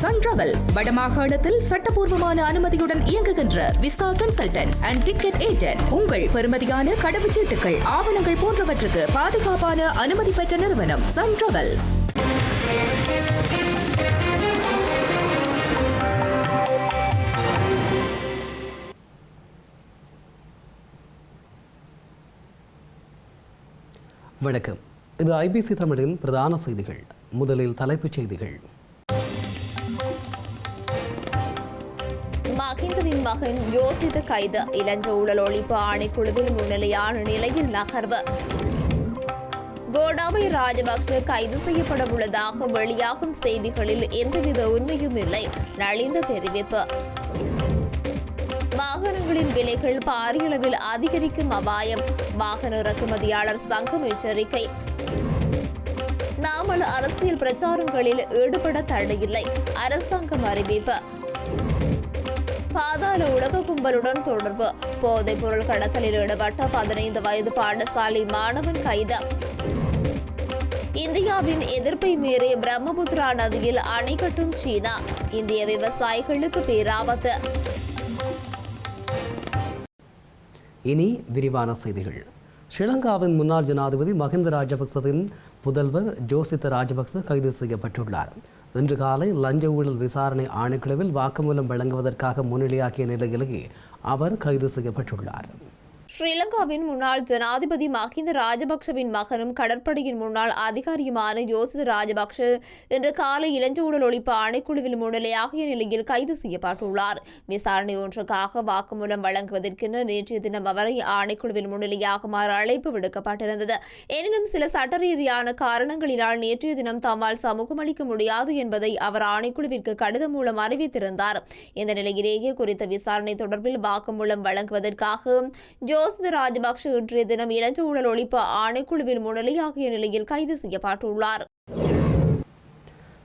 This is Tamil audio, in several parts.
சன் டிராவல்ஸ் வடமாகாணத்தில் சட்டபூர்வமான அனுமதியுடன் இயங்குகின்ற visa consultants and ticket agent. உங்கள் பெறுமதியான கடவுச்சீட்டுகள், ஆவணங்கள் போன்றவற்றுக்கு பாதுகாப்பான அனுமதி பெற்ற நிறுவனம் சன் டிராவல்ஸ். வணக்கம். இது ஐபிசி தமிழின் பிரதான செய்திகள். முதலில் தலைப்புச் செய்திகள். மஹிந்தவின் மகன் யோசித கைது. இலஞ்ச ஊழல் ஒழிப்பு ஆணைக்குழுவில் முன்னிலையான நிலையில் நகர்வு. கோட்டாபய ராஜபக்ஷ கைது செய்யப்பட உள்ளதாக வெளியாகும் செய்திகளில் எந்தவித உண்மையும் இல்லை. நலிந்த தெரிவிப்பு. வாகனங்களின் விலைகள் பாரிய அளவில் அதிகரிக்கும் அபாயம். வாகன இறக்குமதியாளர் சங்கம் எச்சரிக்கை. நாமல் அரசியல் பிரச்சாரங்களில் ஈடுபட தடையில்லை, அரசாங்கம் அறிவிப்பு. பாதாள உலக கும்பலுடன் தொடர்பு. போதைப் பொருள் கடத்தலில் ஈடுபட்ட 15 வயது பாடசாலை மாணவன் கைது. இந்தியாவின் எதிர்ப்பை மீறி பிரம்மபுத்திரா நதியில் அணை கட்டும் சீனா. இந்திய விவசாயிகளுக்கு பேராபத்து. இனி விரிவான செய்திகள். ஸ்ரீலங்காவின் முன்னாள் ஜனாதிபதி மஹிந்த ராஜபக்சவின் புதல்வர் ஜோசித்த ராஜபக்ச கைது செய்யப்பட்டுள்ளார். இன்று காலை லஞ்ச ஊழல் விசாரணை ஆணைக்குழுவில் வாக்குமூலம் வழங்குவதற்காக முன்னிலையாக்கிய நிலையிலேயே அவர் கைது செய்யப்பட்டுள்ளார். ஸ்ரீலங்காவின் முன்னாள் ஜனாதிபதி மஹிந்த ராஜபக்சவின் மகனும் கடற்படையின் முன்னாள் அதிகாரியுமான யோசித ராஜபக்ஷ இன்று காலை இலஞ்ச ஊழல் ஒழிப்பு ஆணைக்குழுவில் முன்னிலையாகிய நிலையில் கைது செய்யப்பட்டுள்ளார். விசாரணை ஒன்றுக்காக வாக்குமூலம் வழங்குவதற்கென நேற்றைய தினம் அவரை ஆணைக்குழுவில் முன்னிலையாகுமாறு அழைப்பு விடுக்கப்பட்டிருந்தது. எனினும் சில சட்ட ரீதியான காரணங்களினால் நேற்றைய தினம் தம்மால் சமூகம் அளிக்க முடியாது என்பதை அவர் ஆணைக்குழுவிற்கு கடிதம் மூலம் அறிவித்திருந்தார். இந்த நிலையிலேயே குறித்த விசாரணை தொடர்பில் வாக்குமூலம் வழங்குவதற்காக யோசித ராஜபக்ஷ இன்றைய தினம் இலஞ்ச ஊழல் ஒழிப்பு ஆணைக்குழுவில் முன்னிலையாகிய நிலையில் கைது செய்யப்பட்டுள்ளார்.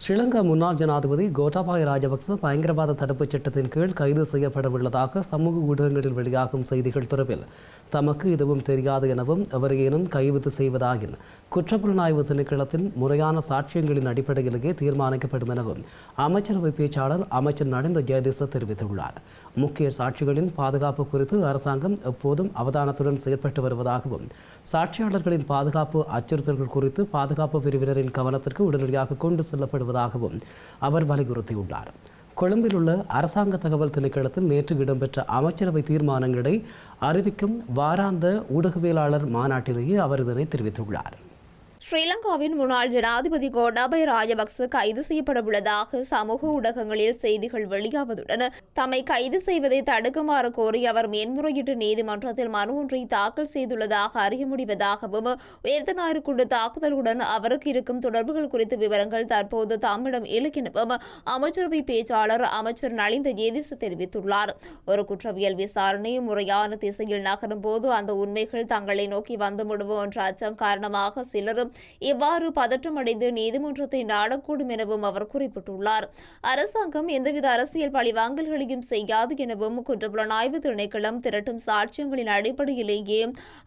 ஸ்ரீலங்கா முன்னாள் ஜனாதிபதி கோட்டாபாய ராஜபக்ச பயங்கரவாத தடுப்புச் சட்டத்தின் கீழ் கைது செய்யப்படவுள்ளதாக சமூக ஊடகங்களில் வெளியாகும் செய்திகள் தொடர்பில் தமக்கு எதுவும் தெரியாது எனவும் எவரையேனும் கைது செய்வதாகின் குற்றப்புலனாய்வு திணைக்களத்தின் முறையான சாட்சியங்களின் அடிப்படையிலேயே தீர்மானிக்கப்படும் எனவும் அமைச்சரவை பேச்சாளர் அமைச்சர் நலிந்த ஜெயதிச தெரிவித்துள்ளார். முக்கிய சாட்சிகளின் பாதுகாப்பு குறித்து அரசாங்கம் எப்போதும் அவதானத்துடன் செயல்பட்டு வருவதாகவும் சாட்சியாளர்களின் பாதுகாப்பு அச்சுறுத்தல்கள் குறித்து பாதுகாப்பு பிரிவினரின் கவனத்திற்கு உடனடியாக கொண்டு செல்லப்படுவதாகவும் அவர் வலியுறுத்தியுள்ளார். கொழும்பில் உள்ள அரசாங்க தகவல் திணைக்களத்தில் நேற்று இடம்பெற்ற அமைச்சரவை தீர்மானங்களை அறிவிக்கும் வாராந்த ஊடகவியலாளர் மாநாட்டிலேயே அவர் இதனை தெரிவித்துள்ளார். ஸ்ரீலங்காவின் முன்னாள் ஜனாதிபதி கோட்டாபய ராஜபக்ச கைது செய்யப்பட உள்ளதாக சமூக ஊடகங்களில் செய்திகள் வெளியாவதுடன் தம்மை கைது செய்வதை தடுக்குமாறு கோரி அவர் மேன்முறையீட்டு நீதிமன்றத்தில் மனு ஒன்றை தாக்கல் செய்துள்ளதாக அறிய முடிவதாகவும் உயர்த்த ஞாயிறு குண்டு தாக்குதலுடன் அவருக்கு இருக்கும் தொடர்புகள் குறித்த விவரங்கள் தற்போது தம்மிடம் இல்லை எனவும் அமைச்சரவை பேச்சாளர் அமைச்சர் நலிந்த ஜேதிச தெரிவித்துள்ளார். ஒரு குற்றவியல் விசாரணை முறையான திசையில் நகரும் போது அந்த உண்மைகள் தங்களை நோக்கி வந்துவிடுவோம் என்ற அச்சம் காரணமாக சிலரும் இவ்வாறு பதற்றமடைந்து நீதிமன்றத்தை நாடக்கூடும் எனவும் அவர் குறிப்பிட்டுள்ளார். அரசாங்கம் எந்தவித அரசியல் பழிவாங்கல்களையும் செய்யாது எனவும் குற்றப்புலனாய்வு திணைக்களம் திரட்டும் சாட்சியங்களின் அடிப்படையிலேயே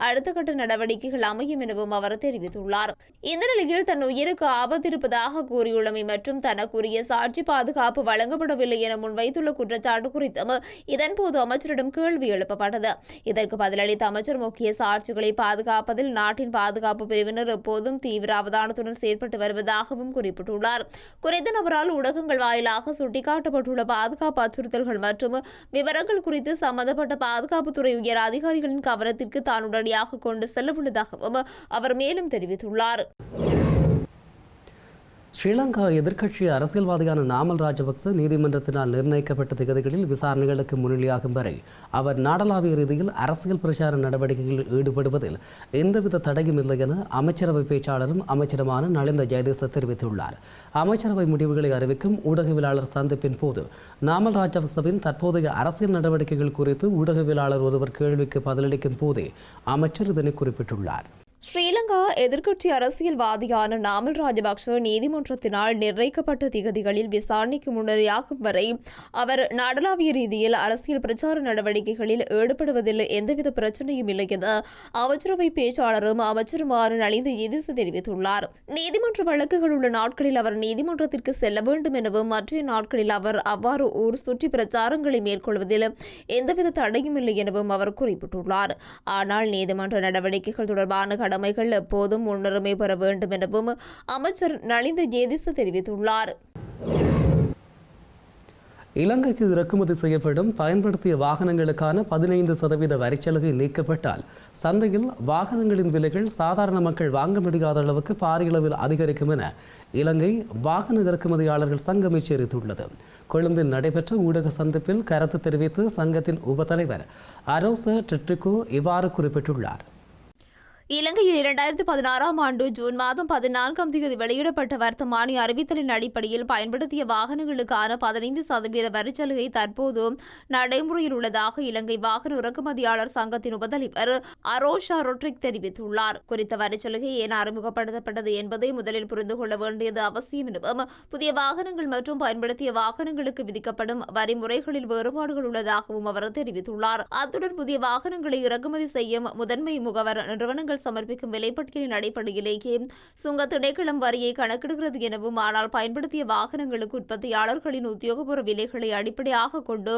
அடுத்த கட்ட நடவடிக்கைகள் அமையும் எனவும் அவர் தெரிவித்துள்ளார். இந்த நிலையில் தன் உயிருக்கு ஆபத்து இருப்பதாக கூறியுள்ளமை மற்றும் தனக்குரிய சாட்சி பாதுகாப்பு வழங்கப்படவில்லை என முன்வைத்துள்ள குற்றச்சாட்டு குறித்தும் இதன்போது அமைச்சரிடம் கேள்வி எழுப்பப்பட்டது. இதற்கு பதிலளித்த அமைச்சர் முக்கிய சாட்சிகளை பாதுகாப்பதில் நாட்டின் பாதுகாப்பு பிரிவினர் எப்போதும் தீவிர அவதானத்துடன் செயல்பட்டு வருவதாகவும் குறிப்பிட்டுள்ளார். குறித்த நபரால் ஊடகங்கள் வாயிலாக சுட்டிக்காட்டப்பட்டுள்ள பாதுகாப்பு அச்சுறுத்தல்கள் மற்றும் விவரங்கள் குறித்து சம்பந்தப்பட்ட பாதுகாப்புத்துறை உயர் அதிகாரிகளின் கவனத்திற்கு தான் உடனடியாக கொண்டு செல்லவுள்ளதாகவும் அவர் மேலும் தெரிவித்துள்ளார். ஸ்ரீலங்கா எதிர்க்கட்சி அரசியல்வாதியான நாமல் ராஜபக்ச நீதிமன்றத்தினால் நிர்ணயிக்கப்பட்ட திகதிகளில் விசாரணைகளுக்கு முன்னிலையாகும் வரை அவர் நாடளாவிய ரீதியில் அரசியல் பிரச்சார நடவடிக்கைகளில் ஈடுபடுவதில் எந்தவித தடையும் இல்லை என அமைச்சரவை பேச்சாளரும் அமைச்சருமான நலிந்த ஜெயதிச தெரிவித்துள்ளார். அமைச்சரவை முடிவுகளை அறிவிக்கும் ஊடகவியலாளர் சந்திப்பின் போது நாமல் ராஜபக்சவின் தற்போதைய அரசியல் நடவடிக்கைகள் குறித்து ஊடகவியலாளர் ஒருவர் கேள்விக்கு பதிலளிக்கும் போதே அமைச்சர் இதனை குறிப்பிட்டுள்ளார். ஸ்ரீலங்கா எதிர்க்கட்சி அரசியல்வாதியான நாமல் ராஜபக்ஷ நீதிமன்றத்தினால் நிர்ணயிக்கப்பட்ட திகதிகளில் விசாரணைக்கு முன்னரையாகும் வரை அவர் நாடளாவிய ரீதியில் அரசியல் பிரச்சார நடவடிக்கைகளில் ஈடுபடுவதில் எந்தவித பிரச்சனையும் இல்லை என அமைச்சரவை பேச்சாளரும் அமைச்சருமான நலிந்த எதிசு தெரிவித்துள்ளார். நீதிமன்ற வழக்குகள் உள்ள நாட்களில் அவர் நீதிமன்றத்திற்கு செல்ல வேண்டும் எனவும் மற்ற நாட்களில் அவர் அவ்வாறு ஊர் சுற்றி பிரச்சாரங்களை மேற்கொள்வதில் எந்தவித தடையும் இல்லை எனவும் அவர் குறிப்பிட்டுள்ளார். ஆனால் நீதிமன்ற நடவடிக்கைகள் தொடர்பான கடமைகள் எப்போதும் முன்னுரிமை பெற வேண்டும் எனவும் அமைச்சர் நலிந்த ஜேதிச தெரிவித்துள்ளார். இலங்கைக்கு இறக்குமதி செய்யப்படும் பயன்படுத்திய வாகனங்களுக்கான 15% வரிச்சலுகை நீக்கப்பட்டால் சந்தையில் வாகனங்களின் விலைகள் சாதாரண மக்கள் வாங்க முடியாத அளவுக்கு பாரிய அளவில் அதிகரிக்கும் என இலங்கை வாகன இறக்குமதியாளர்கள் சங்கம் எச்சரித்துள்ளது. கொழும்பில் நடைபெற்ற ஊடக சந்திப்பில் கருத்து தெரிவித்து சங்கத்தின் உபத்தலைவர் அரோச டெட்ரிகோ இவ்வாறு குறிப்பிட்டுள்ளார். இலங்கையில் 2016 ஆண்டு ஜூன் மாதம் 14ஆம் தேதி வெளியிடப்பட்ட வர்த்தமானி அறிவித்தலின் அடிப்படையில் பயன்படுத்திய வாகனங்களுக்கான 15% வரிச்சலுகை தற்போது நடைமுறையில் உள்ளதாக இலங்கை வாகன இறக்குமதியாளர் சங்கத்தின் உபத்தலைவர் அரோஷா ரொட்ரிக் தெரிவித்துள்ளார். குறித்த வரிச்சலுகை ஏன் அறிமுகப்படுத்தப்பட்டது என்பதை முதலில் புரிந்து கொள்ள வேண்டியது அவசியம் எனவும் புதிய வாகனங்கள் மற்றும் பயன்படுத்திய வாகனங்களுக்கு விதிக்கப்படும் வரிமுறைகளில் வேறுபாடுகள் உள்ளதாகவும் அவர் தெரிவித்துள்ளார். அத்துடன் புதிய வாகனங்களை இறக்குமதி செய்யும் முதன்மை முகவர் நிறுவனங்கள் சமர்ப்பிக்கும் விலைப்பட்டியலின் அடிப்படையிலேயே சுங்க திணைக்களம் வரியை கணக்கிடுகிறது எனவும் ஆனால் பயன்படுத்திய வாகனங்களுக்கு உற்பத்தியாளர்களின் உத்தியோகபூர்வ விலைகளை அடிப்படையாக கொண்டு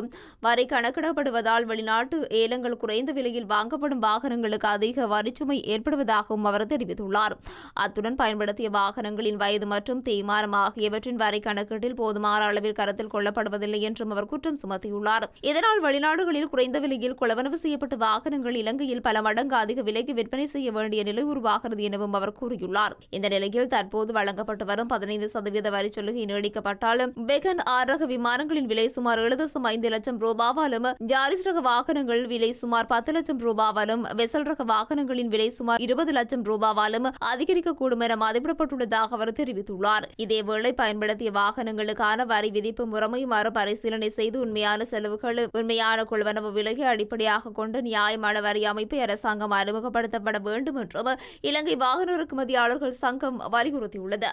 வரி கணக்கிடப்படுவதால் வெளிநாட்டு ஏலங்கள் குறைந்த விலையில் வாங்கப்படும் வாகனங்களுக்கு அதிக வரிச்சுமை ஏற்படுவதாகவும் அவர் தெரிவித்துள்ளார். அத்துடன் பயன்படுத்திய வாகனங்களின் வயது மற்றும் தேய்மானம் ஆகியவற்றின் வரி கணக்கீட்டில் போதுமான அளவில் கருத்தில் கொள்ளப்படுவதில்லை என்றும் அவர் குற்றம் சுமத்தியுள்ளார். இதனால் வெளிநாடுகளில் குறைந்த விலையில் கொள்வனவு செய்யப்பட்ட வாகனங்கள் இலங்கையில் பல மடங்கு அதிக விலைக்கு விற்பனை செய்ய வேண்டிய நிலை உருவாகிறது எனவும் அவர் கூறியுள்ளார். இந்த நிலையில் தற்போது வழங்கப்பட்டு வரும் 15% வரிச்சலுகை நீடிக்கப்பட்டாலும் வெகன் ஆர் ரக விமானங்களின் விலை சுமார் 7.5 லட்சம் ரூபாவாலும் ஜாரிஸ் ரக வாகனங்கள் விலை சுமார் 10 லட்சம் ரூபாவாலும் வெசல் ரக வாகனங்களின் விலை சுமார் 20 லட்சம் ரூபாவாலும் அதிகரிக்கக்கூடும் என மதிப்பிடப்பட்டுள்ளதாக அவர் தெரிவித்துள்ளார். இதேவேளை பயன்படுத்திய வாகனங்களுக்கான வரி விதிப்பு முறைமை மறுபரிசீலனை செய்து உண்மையான செலவுகள் உண்மையான கொள்வனவு விலையை அடிப்படையாக கொண்டு நியாயமான வரி அமைப்பை அரசாங்கம் அறிமுகப்படுத்தப்பட வேண்டும் என்றும் இலங்கை வாகன இறக்குமதியாளர்கள் சங்கம் வலியுறுத்தியுள்ளது.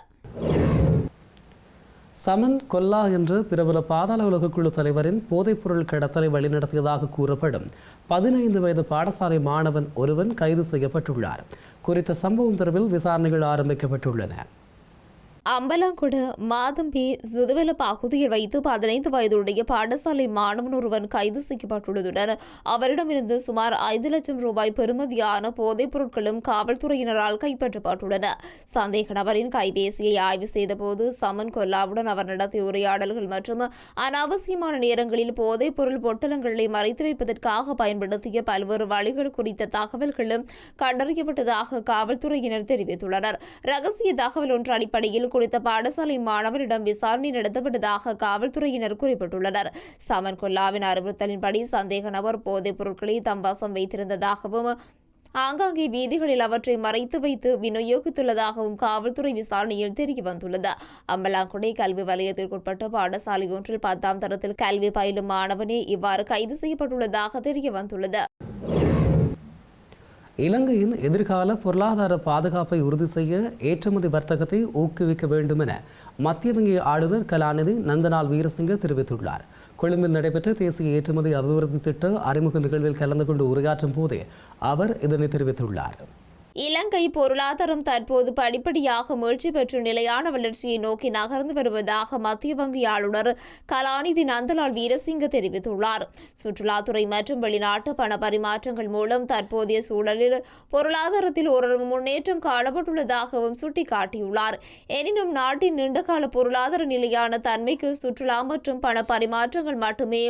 சமன் கொல்லா என்று பிரபல பாதாள உலக குழு தலைவரின் போதைப்பொருள் கடத்தலை வழிநடத்தியதாக கூறப்படும் 15 வயது பாடசாலை மாணவன் ஒருவன் கைது செய்யப்பட்டுள்ளார். குறித்த சம்பவம் தொடர்பில் விசாரணைகள் ஆரம்பிக்கப்பட்டுள்ளன. அம்பலாங்குட மாதம்பி சுதுவெல பகுதியில் வைத்து 15 வயதுடைய பாடசாலை மாணவன் ஒருவன் கைது செய்யப்பட்டுள்ளதுடன் அவரிடமிருந்து சுமார் 5 லட்சம் ரூபாய் பெறுமதியான போதைப் பொருட்களும் காவல்துறையினரால் கைப்பற்றப்பட்டுள்ளன. சந்தேக நபரின் கைபேசியை ஆய்வு செய்தபோது சமன் கொல்லாவுடன் அவர் நடத்திய உரையாடல்கள் மற்றும் அனாவசியமான நேரங்களில் போதைப் பொருள் பொட்டலங்களை மறைத்து வைப்பதற்காக பயன்படுத்திய பல்வேறு வழிகள் குறித்த தகவல்களும் கண்டறியப்பட்டதாக காவல்துறையினர் தெரிவித்துள்ளனர். ரகசிய தகவல் ஒன்று அடிப்படையில் குறித்த பாடசாலை மாணவரிடம் விசாரணை நடத்தப்பட்டதாக காவல்துறையினர் குறிப்பிட்டுள்ளனர். சமன் கொல்லாவின் அறிவுறுத்தலின்படி சந்தேக நபர் போதைப் பொருட்களை தம் வசம் வைத்திருந்ததாகவும் ஆங்காங்கே வீதிகளில் அவற்றை மறைத்து வைத்து விநியோகித்துள்ளதாகவும் காவல்துறை விசாரணையில் தெரிய வந்துள்ளது. அம்பலாங்குடை கல்வி வலயத்திற்குட்பட்ட பாடசாலை ஒன்றில் 10ஆம் தரத்தில் கல்வி பயிலும் மாணவனே இவ்வாறு கைது செய்யப்பட்டுள்ளதாக தெரிய வந்துள்ளது. இலங்கையின் எதிர்கால பொருளாதார பாதுகாப்பை உறுதி செய்ய ஏற்றுமதி வர்த்தகத்தை ஊக்குவிக்க வேண்டும் என மத்திய வங்கி ஆளுநர் கலாநிதி நந்தலால் வீரசிங்க தெரிவித்துள்ளார். கொழும்பில் நடைபெற்ற தேசிய ஏற்றுமதி அபிவிருத்தி திட்ட அறிமுக நிகழ்வில் கலந்து கொண்டு உரையாற்றும் போதே அவர் இதனை தெரிவித்துள்ளார். இலங்கை பொருளாதாரம் தற்போது படிப்படியாக மீழ்ச்சி பெற்று நிலையான வளர்ச்சியை நோக்கி நகர்ந்து வருவதாக மத்திய வங்கி ஆளுநர் கலாநிதி நந்தலால் வீரசிங்க தெரிவித்துள்ளார். சுற்றுலாத்துறை மற்றும் வெளிநாட்டு பண பரிமாற்றங்கள் மூலம் தற்போதைய சூழலில் பொருளாதாரத்தில் ஒரு முன்னேற்றம் காணப்பட்டுள்ளதாகவும் சுட்டிக்காட்டியுள்ளார். எனினும் நாட்டின் நீண்டகால பொருளாதார நிலையான தன்மைக்கு சுற்றுலா மற்றும் பண பரிமாற்றங்கள் மட்டுமே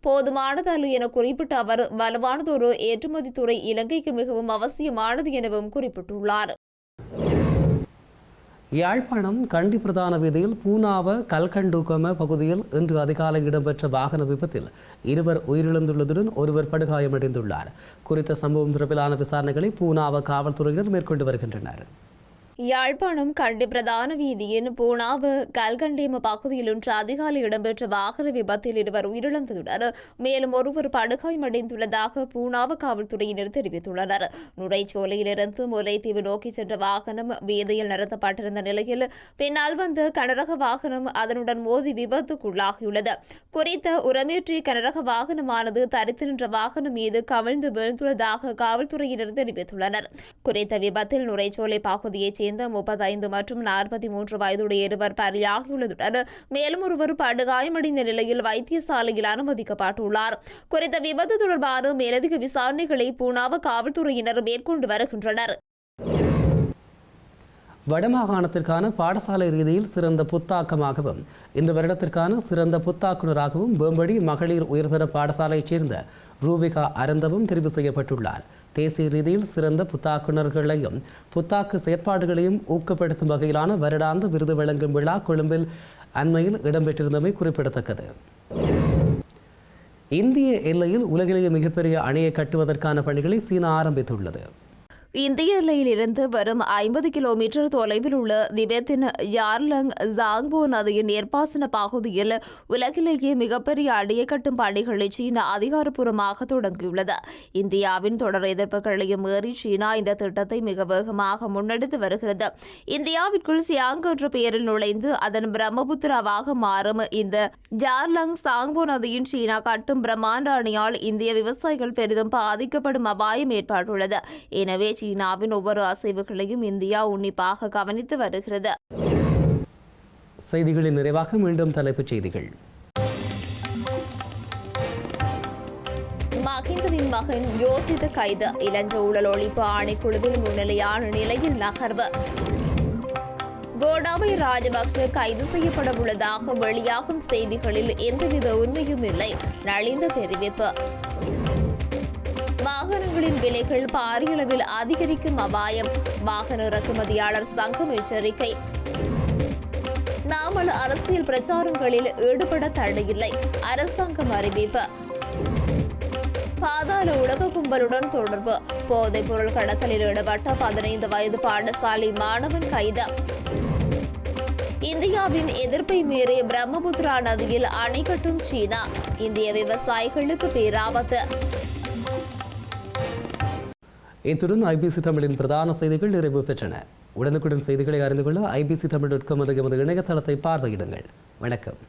போதுமானதல்ல என குறிப்பிட்ட அவர் வலுவானதொரு ஏற்றுமதி துறை இலங்கைக்கு மிகவும் அவசியமானது எனவும் குறிப்பிட்டுள்ளார். யாழ்ப்பாணம் கண்டி பிரதான வீதியில் பூனாவ கல்கண்டுகம பகுதியில் இன்று அதிகாலை இடம்பெற்ற வாகன விபத்தில் 2 உயிரிழந்துள்ளதுடன் ஒருவர் படுகாயமடைந்துள்ளார். குறித்த சம்பவம் தொடர்பிலான விசாரணைகளை பூனாவ காவல்துறையினர் மேற்கொண்டு வருகின்றனர். யாழ்ப்பாணம் கண்டி பிரதான வீதியின் பூனாவு கல்கண்டேம பகுதியில் இன்று அதிகாலை இடம்பெற்ற வாகன விபத்தில் இருவர் உயிரிழந்ததுடன் மேலும் ஒருவர் படுகாயமடைந்துள்ளதாக பூனாவு காவல்துறையினர் தெரிவித்துள்ளனர். நுரைச்சோலையிலிருந்து முல்லைத்தீவு நோக்கி சென்ற வாகனம் வீதியில் நிறுத்தப்பட்டிருந்த நிலையில் பின்னால் வந்த கனரக வாகனம் அதனுடன் மோதி விபத்துக்குள்ளாகியுள்ளது. குறித்த உரமேற்றிய கனரக வாகனமானது தரித்து நின்ற வாகனம் மீது கவிழ்ந்து வீழ்ந்துள்ளதாக காவல்துறையினர் தெரிவித்துள்ளனர். குறித்த விபத்தில் நுரைச்சோலை பகுதியைச் சேர்ந்த 35 மற்றும் 43 வயதுடைய இருவர் பலியாகியுள்ளதுடன் மேலும் ஒருவர் படுகாயமடைந்த நிலையில் வைத்தியசாலையில் அனுமதிக்கப்பட்டுள்ளார். குறித்த விபத்து தொடர்பான மேலதிக விசாரணைகளை பூனாவ காவல்துறையினர் மேற்கொண்டு வருகின்றனர். வடமாகாணத்திற்கான பாடசாலை ரீதியில் சிறந்த புத்தாக்கமாகவும் இந்த வருடத்திற்கான சிறந்த புத்தாக்குனராகவும் வேம்படி மகளிர் உயர்தர பாடசாலையைச் சேர்ந்த ரூபிகா அரந்தவும் தெரிவு செய்யப்பட்டுள்ளார். தேசிய ரீதியில் சிறந்த புத்தாக்குனர்களையும் புத்தாக்கு செயற்பாடுகளையும் ஊக்கப்படுத்தும் வகையிலான வருடாந்த விருது வழங்கும் விழா கொழும்பில் அண்மையில் இடம்பெற்றிருந்தமை குறிப்பிடத்தக்கது. இந்திய எல்லையில் உலகிலேயே மிகப்பெரிய அணையை கட்டுவதற்கான பணிகளை சீனா ஆரம்பித்துள்ளது. இந்திய எல்லையிலிருந்து வரும் 50 கிலோமீட்டர் தொலைவில் உள்ள திபெத்தின் யார்லங் ஜாங்போ நதியின் நீர்ப்பாசன பகுதியில் உலகிலேயே மிகப்பெரிய அணையை கட்டும் பணிகளை சீனா அதிகாரப்பூர்வமாக தொடங்கியுள்ளது. இந்தியாவின் தொடர் எதிர்ப்புகளையும் மீறி சீனா இந்த திட்டத்தை மிக வேகமாக முன்னெடுத்து வருகிறது. இந்தியாவிற்குள் சியாங் என்ற பெயரில் நுழைந்து அதன் பிரம்மபுத்திராவாக மாறும் இந்த ஜார்லங் சாங்போ நதியின் சீனா கட்டும் பிரம்மாண்ட அணையால் இந்திய விவசாயிகள் பெரிதும் பாதிக்கப்படும் அபாயம் ஏற்பட்டுள்ளது. எனவே சீனாவின் ஒவ்வொரு அசைவுகளையும் இந்தியா உன்னிப்பாக கவனித்து வருகிறது. செய்திகளின் நிறைவாக மீண்டும் தலைப்புச் செய்திகள். மஹிந்தவின் மகன் யோசித் கைது. இளஞ்ச ஊழல் ஒழிப்பு ஆணைக்குழுவில் முன்னிலையான நிலையில் நகர்வு. கோட்டாபய ராஜபக்ச கைது செய்யப்பட உள்ளதாக வெளியாகும் செய்திகளில் எந்தவித உண்மையும் இல்லை. நலிந்த தெரிவிப்பு. வாகனங்களின் விலைகள் பாரிய அளவில் அதிகரிக்கும் அபாயம். வாகன இறக்குமதியாளர் சங்கம் எச்சரிக்கை. நாமல் அரசியல் பிரச்சாரங்களில் ஈடுபட தடையில்லை. அரசாங்கம் அறிவிப்பு. பாதாள உலக கும்பலுடன் தொடர்பு. போதைப் பொருள் கடத்தலில் ஈடுபட்ட 15 வயது பாடசாலை மாணவன் கைது. இந்தியாவின் எதிர்ப்பை மீறி பிரம்மபுத்திரா நதியில் அணை கட்டும் சீனா. இந்திய விவசாயிகளுக்கு பேராபத்து. இத்துடன் ஐபிசி தமிழின் பிரதான செய்திகள் நிறைவு பெற்றன. உடனுக்குடன் செய்திகளை அறிந்து கொள்ள IBC தமிழ்.com என்ற எமது இணையதளத்தை பார்வையிடுங்கள். வணக்கம்.